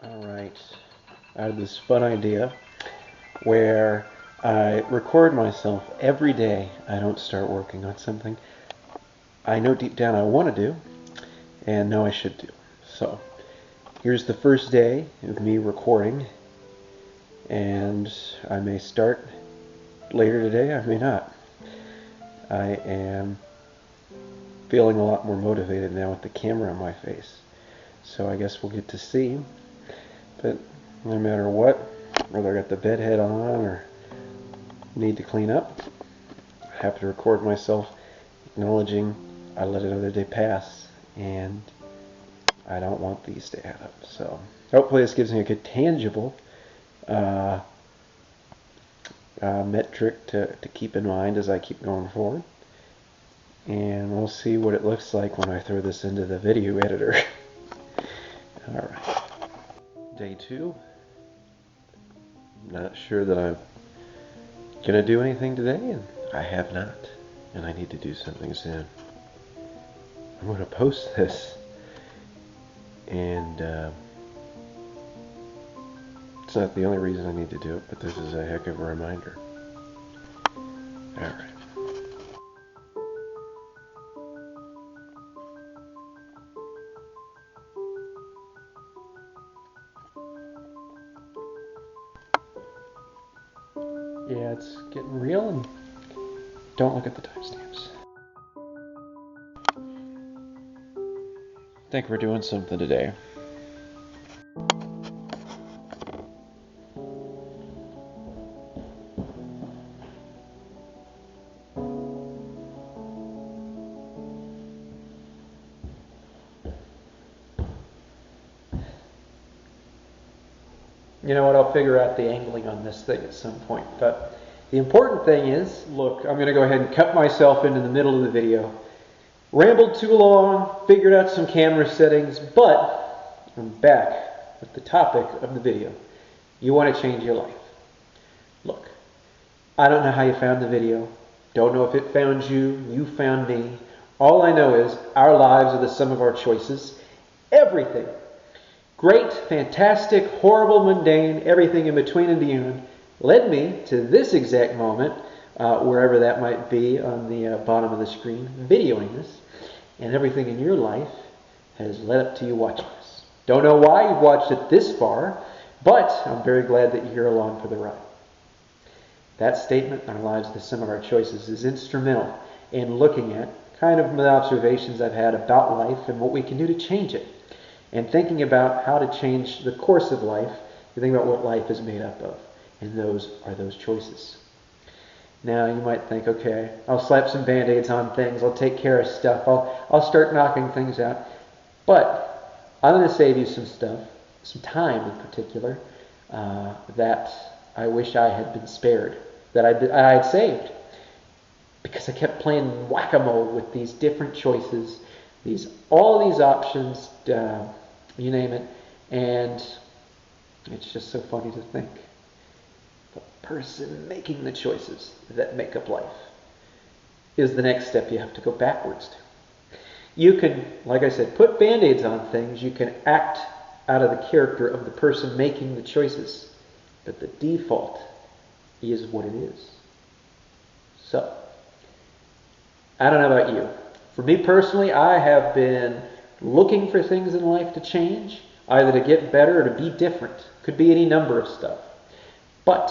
Alright, I had this fun idea where I record myself every day I don't start working on something I know deep down I want to do and know I should do. So here's the first day of me recording, and I may start later today, I may not. I am feeling a lot more motivated now with the camera on my face, so I guess we'll get to see. But no matter what, whether I got the bed head on or need to clean up, I have to record myself acknowledging I let another day pass and I don't want these to add up. So hopefully this gives me a good tangible metric to keep in mind as I keep going forward. And we'll see what it looks like when I throw this into the video editor. Alright. Day 2. I'm not sure that I'm gonna do anything today, and I have not. And I need to do something soon. I'm gonna post this, and it's not the only reason I need to do it, but this is a heck of a reminder. Alright. Yeah, it's getting real, and don't look at the timestamps. I think we're doing something today. You know what, I'll figure out the angling on this thing at some point. But the important thing is, look, I'm going to go ahead and cut myself into the middle of the video. Rambled too long, figured out some camera settings, but I'm back with the topic of the video. You want to change your life. Look, I don't know how you found the video. Don't know if it found you, you found me. All I know is our lives are the sum of our choices. Everything. Great, fantastic, horrible, mundane, everything in between and beyond led me to this exact moment, wherever that might be on the bottom of the screen, videoing this. And everything in your life has led up to you watching this. Don't know why you've watched it this far, but I'm very glad that you're along for the ride. That statement, our lives are the sum of our choices, is instrumental in looking at kind of the observations I've had about life and what we can do to change it. And thinking about how to change the course of life, you think about what life is made up of. And those are those choices. Now you might think, okay, I'll slap some band-aids on things, I'll take care of stuff, I'll start knocking things out. But I'm going to save you some stuff, some time in particular, that I wish I had been spared, that I had saved. Because I kept playing whack-a-mole with these different choices, all these options, you name it, and it's just so funny to think. The person making the choices that make up life is the next step you have to go backwards to. You can, like I said, put band-aids on things. You can act out of the character of the person making the choices, but the default is what it is. So, I don't know about you. For me personally, I have been looking for things in life to change, either to get better or to be different. Could be any number of stuff. But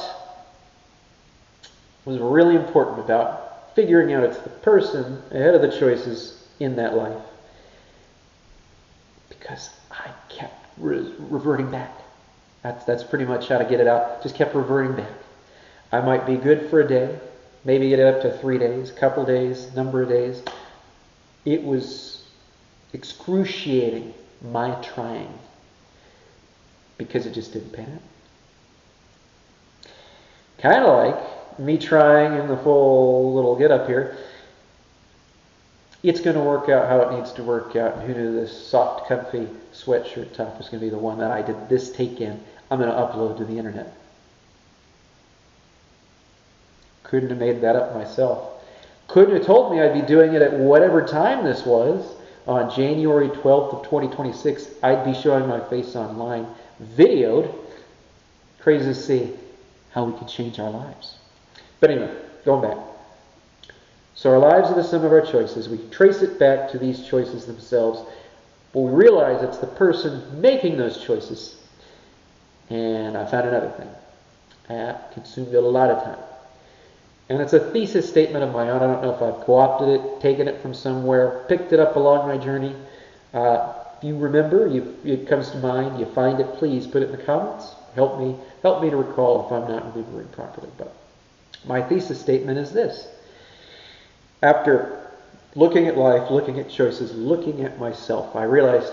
what was really important about figuring out it's the person ahead of the choices in that life, because I kept reverting back. That's pretty much how to get it out. Just kept reverting back. I might be good for a day, maybe get it up to 3 days, couple days, number of days. It was excruciating, my trying, because it just didn't pan out. Kind of like me trying in the full little get up here. It's going to work out how it needs to work out. And who knew this soft, comfy sweatshirt top was going to be the one that I did this take in. I'm going to upload to the internet. Couldn't have made that up myself. Couldn't have told me I'd be doing it at whatever time this was. On January 12th of 2026, I'd be showing my face online videoed. Crazy to see how we can change our lives. But anyway, going back. So our lives are the sum of our choices. We trace it back to these choices themselves, but we realize it's the person making those choices. And I found another thing. That consumed a lot of time. And it's a thesis statement of my own. I don't know if I've co-opted it, taken it from somewhere, picked it up along my journey. If you remember, it comes to mind, you find it, please put it in the comments. Help me to recall if I'm not remembering properly. But my thesis statement is this. After looking at life, looking at choices, looking at myself, I realized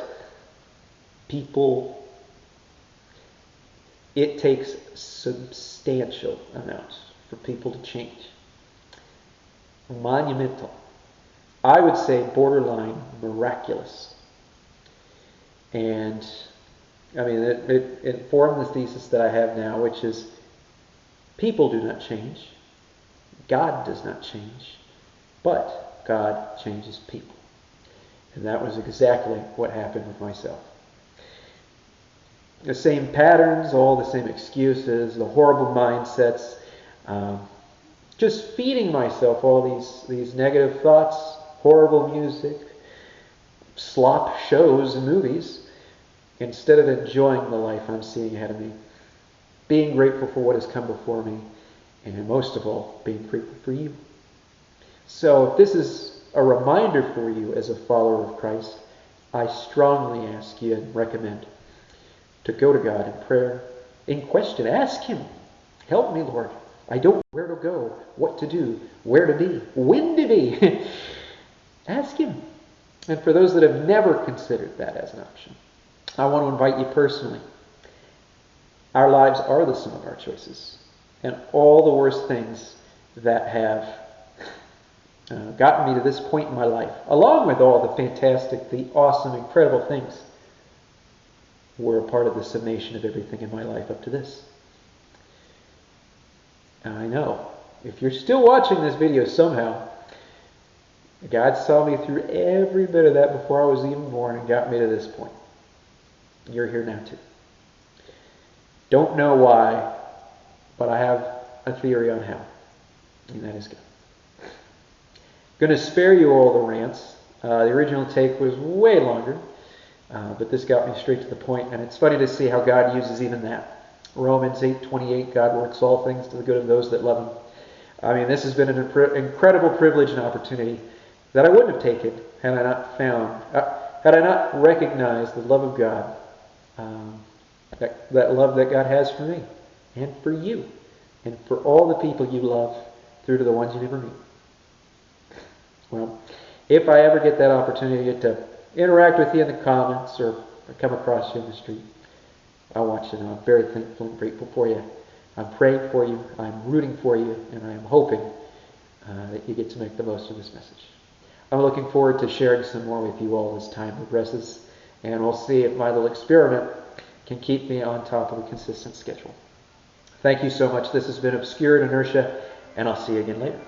it takes substantial amounts for people to change. Monumental. I would say borderline miraculous. And I mean, it informed the thesis that I have now, which is people do not change. God does not change. But God changes people. And that was exactly what happened with myself. The same patterns, all the same excuses, the horrible mindsets, just feeding myself all these negative thoughts, horrible music, slop shows and movies, instead of enjoying the life I'm seeing ahead of me, being grateful for what has come before me, and most of all, being grateful for you. So if this is a reminder for you as a follower of Christ, I strongly ask you and recommend to go to God in prayer, in question. Ask Him, help me, Lord. I don't know where to go, what to do, where to be, when to be. Ask Him. And for those that have never considered that as an option, I want to invite you personally. Our lives are the sum of our choices. And all the worst things that have gotten me to this point in my life, along with all the fantastic, the awesome, incredible things, were a part of the summation of everything in my life up to this. And I know, if you're still watching this video somehow, God saw me through every bit of that before I was even born and got me to this point. You're here now too. Don't know why, but I have a theory on how, and that is God. I'm going to spare you all the rants. The original take was way longer, but this got me straight to the point, and it's funny to see how God uses even that. Romans 8:28, God works all things to the good of those that love Him. I mean, this has been an incredible privilege and opportunity that I wouldn't have taken had I not recognized the love of God, that love that God has for me, and for you, and for all the people you love, through to the ones you never meet. Well, if I ever get that opportunity to interact with you in the comments or come across you in the street, I want you to know I'm very thankful and grateful for you. I'm praying for you, I'm rooting for you, and I am hoping that you get to make the most of this message. I'm looking forward to sharing some more with you all as time progresses, and we'll see if my little experiment can keep me on top of a consistent schedule. Thank you so much. This has been Obscured Inertia, and I'll see you again later.